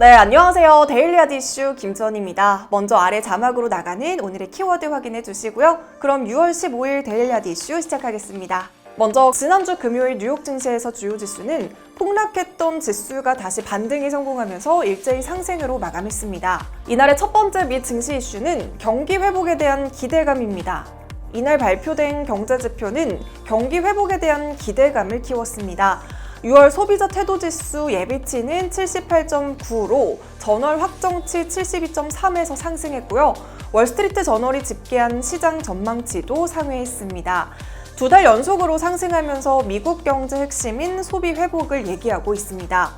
네, 안녕하세요. 데일리아드 이슈 김주원입니다. 먼저 아래 자막으로 나가는 오늘의 키워드 확인해 주시고요. 그럼 6월 15일 데일리아드 이슈 시작하겠습니다. 먼저 지난주 금요일 뉴욕 증시에서 주요 지수는 폭락했던 지수가 다시 반등에 성공하면서 일제히 상승으로 마감했습니다. 이날의 첫 번째 미 증시 이슈는 경기 회복에 대한 기대감입니다. 이날 발표된 경제지표는 경기 회복에 대한 기대감을 키웠습니다. 6월 소비자 태도지수 예비치는 78.9로 전월 확정치 72.3에서 상승했고요. 월스트리트 저널이 집계한 시장 전망치도 상회했습니다. 2달 연속으로 상승하면서 미국 경제 핵심인 소비 회복을 얘기하고 있습니다.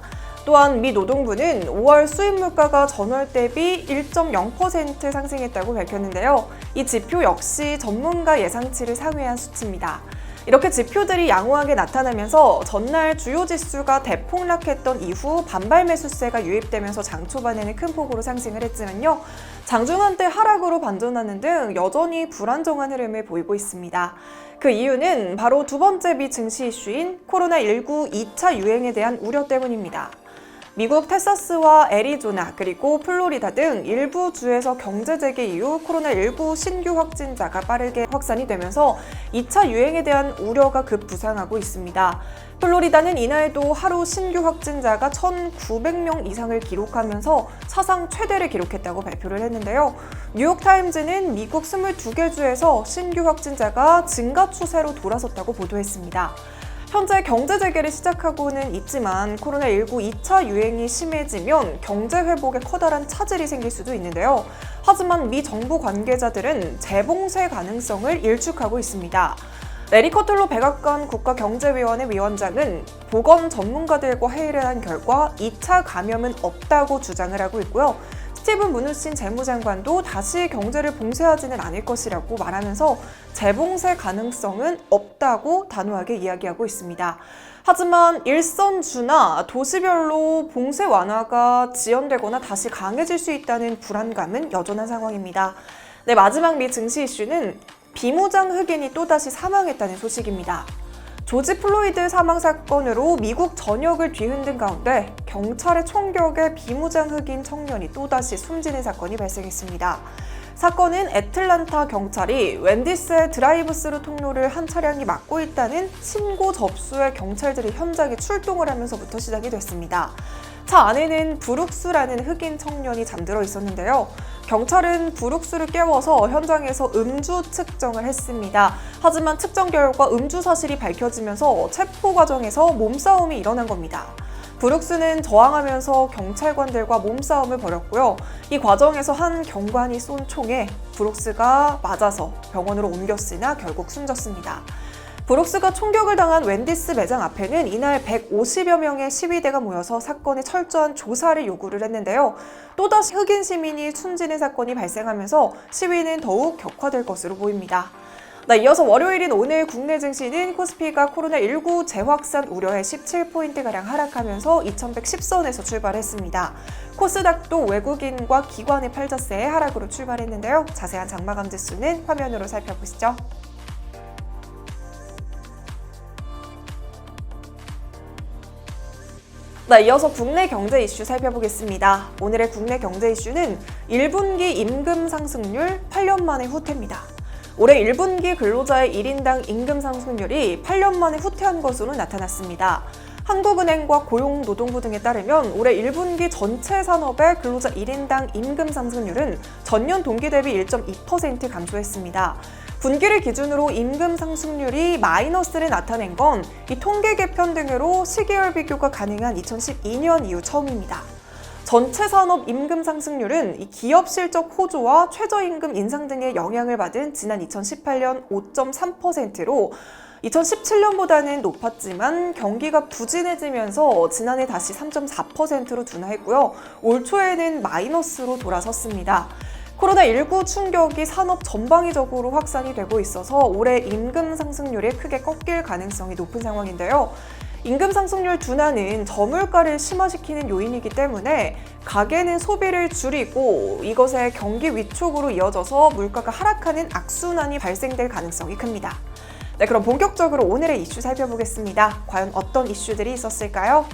또한 미 노동부는 5월 수입 물가가 전월 대비 1.0% 상승했다고 밝혔는데요. 이 지표 역시 전문가 예상치를 상회한 수치입니다. 이렇게 지표들이 양호하게 나타나면서 전날 주요 지수가 대폭락했던 이후 반발 매수세가 유입되면서 장 초반에는 큰 폭으로 상승을 했지만요. 장중한때 하락으로 반전하는 등 여전히 불안정한 흐름을 보이고 있습니다. 그 이유는 바로 두 번째 미 증시 이슈인 코로나19 2차 유행에 대한 우려 때문입니다. 미국 텍사스와 애리조나 그리고 플로리다 등 일부 주에서 경제 재개 이후 코로나19 신규 확진자가 빠르게 확산이 되면서 2차 유행에 대한 우려가 급부상하고 있습니다. 플로리다는 이날도 하루 신규 확진자가 1,900명 이상을 기록하면서 사상 최대를 기록했다고 발표를 했는데요. 뉴욕타임즈는 미국 22개 주에서 신규 확진자가 증가 추세로 돌아섰다고 보도했습니다. 현재 경제 재개를 시작하고는 있지만 코로나19 2차 유행이 심해지면 경제 회복에 커다란 차질이 생길 수도 있는데요. 하지만 미 정부 관계자들은 재봉쇄 가능성을 일축하고 있습니다. 레리 커틀로 백악관 국가경제위원회 위원장은 보건 전문가들과 회의를 한 결과 2차 감염은 없다고 주장을 하고 있고요. 스티븐 무누신 재무장관도 다시 경제를 봉쇄하지는 않을 것이라고 말하면서 재봉쇄 가능성은 없다고 단호하게 이야기하고 있습니다. 하지만 일선주나 도시별로 봉쇄 완화가 지연되거나 다시 강해질 수 있다는 불안감은 여전한 상황입니다. 네, 마지막 미 증시 이슈는 비무장 흑인이 또다시 사망했다는 소식입니다. 조지 플로이드 사망 사건으로 미국 전역을 뒤흔든 가운데 경찰의 총격에 비무장 흑인 청년이 또다시 숨지는 사건이 발생했습니다. 사건은 애틀란타 경찰이 웬디스의 드라이브스루 통로를 한 차량이 막고 있다는 신고 접수에 경찰들이 현장에 출동을 하면서부터 시작이 됐습니다. 차 안에는 브룩스라는 흑인 청년이 잠들어 있었는데요. 경찰은 브룩스를 깨워서 현장에서 음주 측정을 했습니다. 하지만 측정 결과 음주 사실이 밝혀지면서 체포 과정에서 몸싸움이 일어난 겁니다. 브룩스는 저항하면서 경찰관들과 몸싸움을 벌였고요. 이 과정에서 한 경관이 쏜 총에 브룩스가 맞아서 병원으로 옮겼으나 결국 숨졌습니다. 브룩스가 총격을 당한 웬디스 매장 앞에는 이날 150여 명의 시위대가 모여서 사건의 철저한 조사를 요구를 했는데요. 또다시 흑인 시민이 숨지는 사건이 발생하면서 시위는 더욱 격화될 것으로 보입니다. 이어서 월요일인 오늘 국내 증시는 코스피가 코로나19 재확산 우려에 17포인트가량 하락하면서 2110선에서 출발했습니다. 코스닥도 외국인과 기관의 팔자세에 하락으로 출발했는데요. 자세한 장마감 지수는 화면으로 살펴보시죠. 이어서 국내 경제 이슈 살펴보겠습니다. 오늘의 국내 경제 이슈는 1분기 임금 상승률 8년 만에 후퇴입니다. 올해 1분기 근로자의 1인당 임금 상승률이 8년 만에 후퇴한 것으로 나타났습니다. 한국은행과 고용노동부 등에 따르면 올해 1분기 전체 산업의 근로자 1인당 임금 상승률은 전년 동기 대비 1.2% 감소했습니다. 분기를 기준으로 임금 상승률이 마이너스를 나타낸 건 이 통계 개편 등으로 시계열 비교가 가능한 2012년 이후 처음입니다. 전체 산업 임금 상승률은 이 기업 실적 호조와 최저임금 인상 등의 영향을 받은 지난 2018년 5.3%로 2017년보다는 높았지만 경기가 부진해지면서 지난해 다시 3.4%로 둔화했고요. 올 초에는 마이너스로 돌아섰습니다. 코로나19 충격이 산업 전방위적으로 확산이 되고 있어서 올해 임금 상승률이 크게 꺾일 가능성이 높은 상황인데요. 임금 상승률 둔화는 저물가를 심화시키는 요인이기 때문에 가계는 소비를 줄이고 이것의 경기 위축으로 이어져서 물가가 하락하는 악순환이 발생될 가능성이 큽니다. 네, 그럼 본격적으로 오늘의 이슈 살펴보겠습니다. 과연 어떤 이슈들이 있었을까요?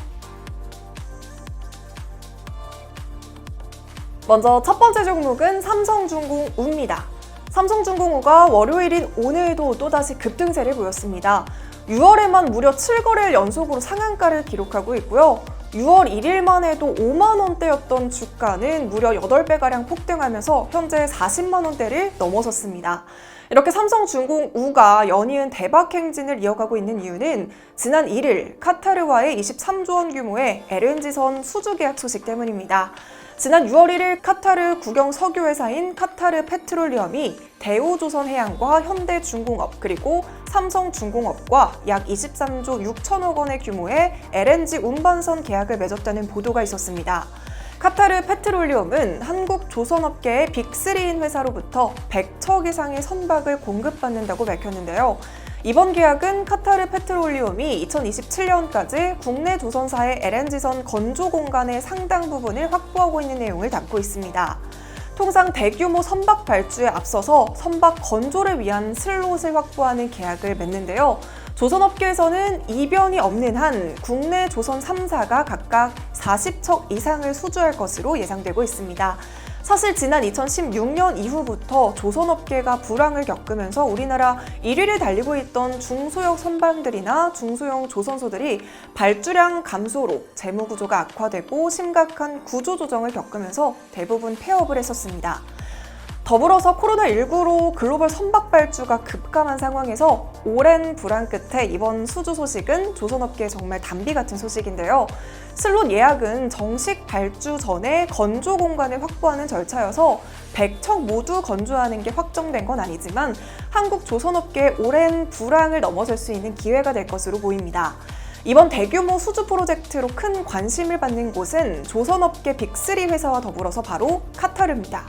먼저 첫 번째 종목은 삼성중공우입니다. 삼성중공우가 월요일인 오늘도 또다시 급등세를 보였습니다. 6월에만 무려 7거래일 연속으로 상한가를 기록하고 있고요. 6월 1일만 해도 5만 원대였던 주가는 무려 8배가량 폭등하면서 현재 40만 원대를 넘어섰습니다. 이렇게 삼성중공우가 연이은 대박 행진을 이어가고 있는 이유는 지난 1일 카타르와의 23조 원 규모의 LNG선 수주 계약 소식 때문입니다. 지난 6월 1일 카타르 국영 석유회사인 카타르 페트롤리엄이 대우조선해양과 현대중공업 그리고 삼성중공업과 약 23조 6천억 원의 규모의 LNG 운반선 계약을 맺었다는 보도가 있었습니다. 카타르 페트롤리엄은 한국 조선업계의 빅3인 회사로부터 100척 이상의 선박을 공급받는다고 밝혔는데요. 이번 계약은 카타르 페트롤리엄이 2027년까지 국내 조선사의 LNG선 건조 공간의 상당 부분을 확보하고 있는 내용을 담고 있습니다. 통상 대규모 선박 발주에 앞서서 선박 건조를 위한 슬롯을 확보하는 계약을 맺는데요. 조선업계에서는 이변이 없는 한 국내 조선 3사가 각각 40척 이상을 수주할 것으로 예상되고 있습니다. 사실 지난 2016년 이후부터 조선업계가 불황을 겪으면서 우리나라 1위를 달리고 있던 중소형 선박들이나 중소형 조선소들이 발주량 감소로 재무구조가 악화되고 심각한 구조조정을 겪으면서 대부분 폐업을 했었습니다. 더불어서 코로나19로 글로벌 선박 발주가 급감한 상황에서 오랜 불안 끝에 이번 수주 소식은 조선업계에 정말 단비 같은 소식인데요. 슬롯 예약은 정식 발주 전에 건조 공간을 확보하는 절차여서 100척 모두 건조하는 게 확정된 건 아니지만 한국 조선업계의 오랜 불황을 넘어설 수 있는 기회가 될 것으로 보입니다. 이번 대규모 수주 프로젝트로 큰 관심을 받는 곳은 조선업계 빅3 회사와 더불어서 바로 카타르입니다.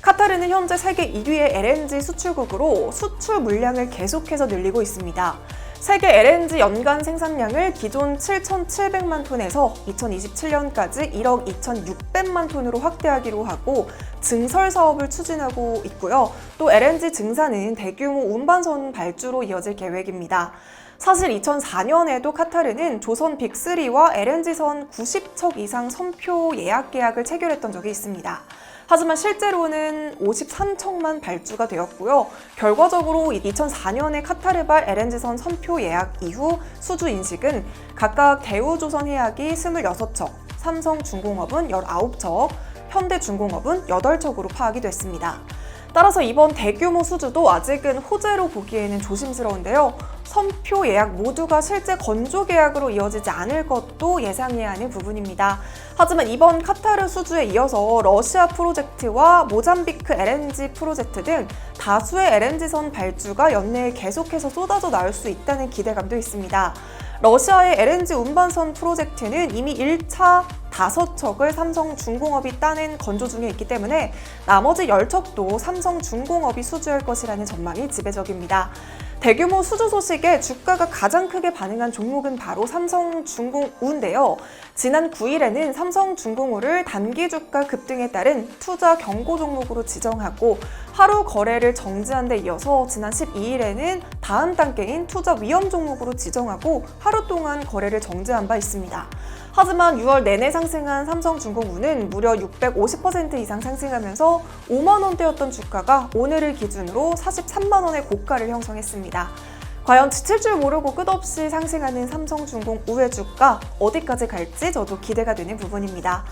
카타르는 현재 세계 1위의 LNG 수출국으로 수출 물량을 계속해서 늘리고 있습니다. 세계 LNG 연간 생산량을 기존 7,700만 톤에서 2027년까지 1억 2,600만 톤으로 확대하기로 하고 증설 사업을 추진하고 있고요. 또 LNG 증산은 대규모 운반선 발주로 이어질 계획입니다. 사실 2004년에도 카타르는 조선 빅3와 LNG선 90척 이상 선표 예약 계약을 체결했던 적이 있습니다. 하지만 실제로는 53척만 발주가 되었고요. 결과적으로 2004년에 카타르발 LNG선 선표 예약 이후 수주 인식은 각각 대우조선해양이 26척, 삼성중공업은 19척, 현대중공업은 8척으로 파악이 됐습니다. 따라서 이번 대규모 수주도 아직은 호재로 보기에는 조심스러운데요. 선표 예약 모두가 실제 건조 계약으로 이어지지 않을 것도 예상해야 하는 부분입니다. 하지만 이번 카타르 수주에 이어서 러시아 프로젝트와 모잠비크 LNG 프로젝트 등 다수의 LNG선 발주가 연내에 계속해서 쏟아져 나올 수 있다는 기대감도 있습니다. 러시아의 LNG 운반선 프로젝트는 이미 1차 5척을 삼성중공업이 따낸 건조 중에 있기 때문에 나머지 10척도 삼성중공업이 수주할 것이라는 전망이 지배적입니다. 대규모 수주 소식에 주가가 가장 크게 반응한 종목은 바로 삼성중공우인데요. 지난 9일에는 삼성중공우를 단기 주가 급등에 따른 투자 경고 종목으로 지정하고 하루 거래를 정지한 데 이어서 지난 12일에는 다음 단계인 투자 위험 종목으로 지정하고 하루 동안 거래를 정지한 바 있습니다. 하지만 6월 내내 상승한 삼성중공우는 무려 650% 이상 상승하면서 5만 원대였던 주가가 오늘을 기준으로 43만 원의 고가를 형성했습니다. 과연 지칠 줄 모르고 끝없이 상승하는 삼성중공우의 주가 어디까지 갈지 저도 기대가 되는 부분입니다.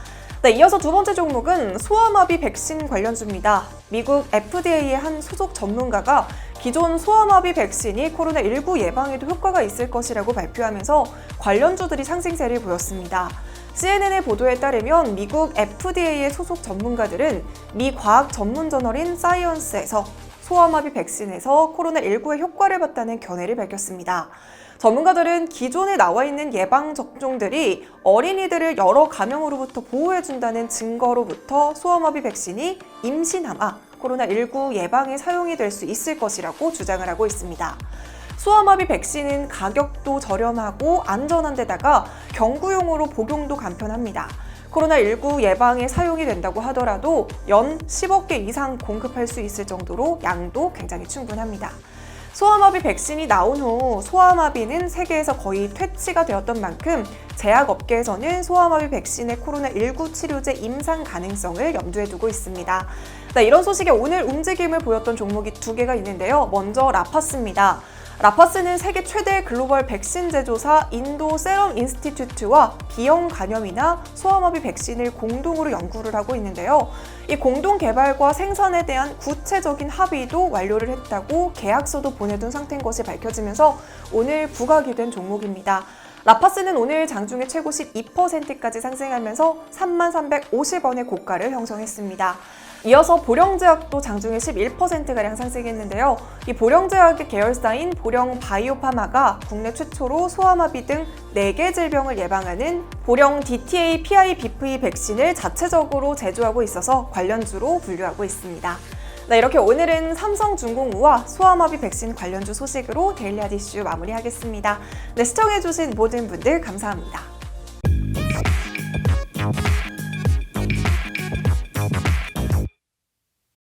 네, 이어서 두 번째 종목은 소아마비 백신 관련주입니다. 미국 FDA의 한 소속 전문가가 기존 소아마비 백신이 코로나19 예방에도 효과가 있을 것이라고 발표하면서 관련주들이 상승세를 보였습니다. CNN의 보도에 따르면 미국 FDA의 소속 전문가들은 미 과학 전문 저널인 사이언스에서 소아마비 백신에서 코로나19의 효과를 봤다는 견해를 밝혔습니다. 전문가들은 기존에 나와 있는 예방접종들이 어린이들을 여러 감염으로부터 보호해준다는 증거로부터 소아마비 백신이 임시나마 코로나19 예방에 사용이 될 수 있을 것이라고 주장을 하고 있습니다. 소아마비 백신은 가격도 저렴하고 안전한 데다가 경구용으로 복용도 간편합니다. 코로나19 예방에 사용이 된다고 하더라도 연 10억 개 이상 공급할 수 있을 정도로 양도 굉장히 충분합니다. 소아마비 백신이 나온 후 소아마비는 세계에서 거의 퇴치가 되었던 만큼 제약업계에서는 소아마비 백신의 코로나19 치료제 임상 가능성을 염두에 두고 있습니다. 네, 이런 소식에 오늘 움직임을 보였던 종목이 두 개가 있는데요. 먼저 라파스입니다. 라파스는 세계 최대 글로벌 백신 제조사 인도 세럼 인스티튜트와 B형 간염이나 소아마비 백신을 공동으로 연구를 하고 있는데요. 이 공동 개발과 생산에 대한 구체적인 합의도 완료를 했다고 계약서도 보내둔 상태인 것이 밝혀지면서 오늘 부각이 된 종목입니다. 라파스는 오늘 장중에 최고 12%까지 상승하면서 3350원의 고가를 형성했습니다. 이어서 보령제약도 장중에 11%가량 상승했는데요. 이 보령제약의 계열사인 보령바이오파마가 국내 최초로 소아마비 등 4개 질병을 예방하는 보령 DTA PIBV 백신을 자체적으로 제조하고 있어서 관련주로 분류하고 있습니다. 네, 이렇게 오늘은 삼성중공우와 소아마비 백신 관련주 소식으로 데일리하디 이슈 마무리하겠습니다. 네, 시청해주신 모든 분들 감사합니다.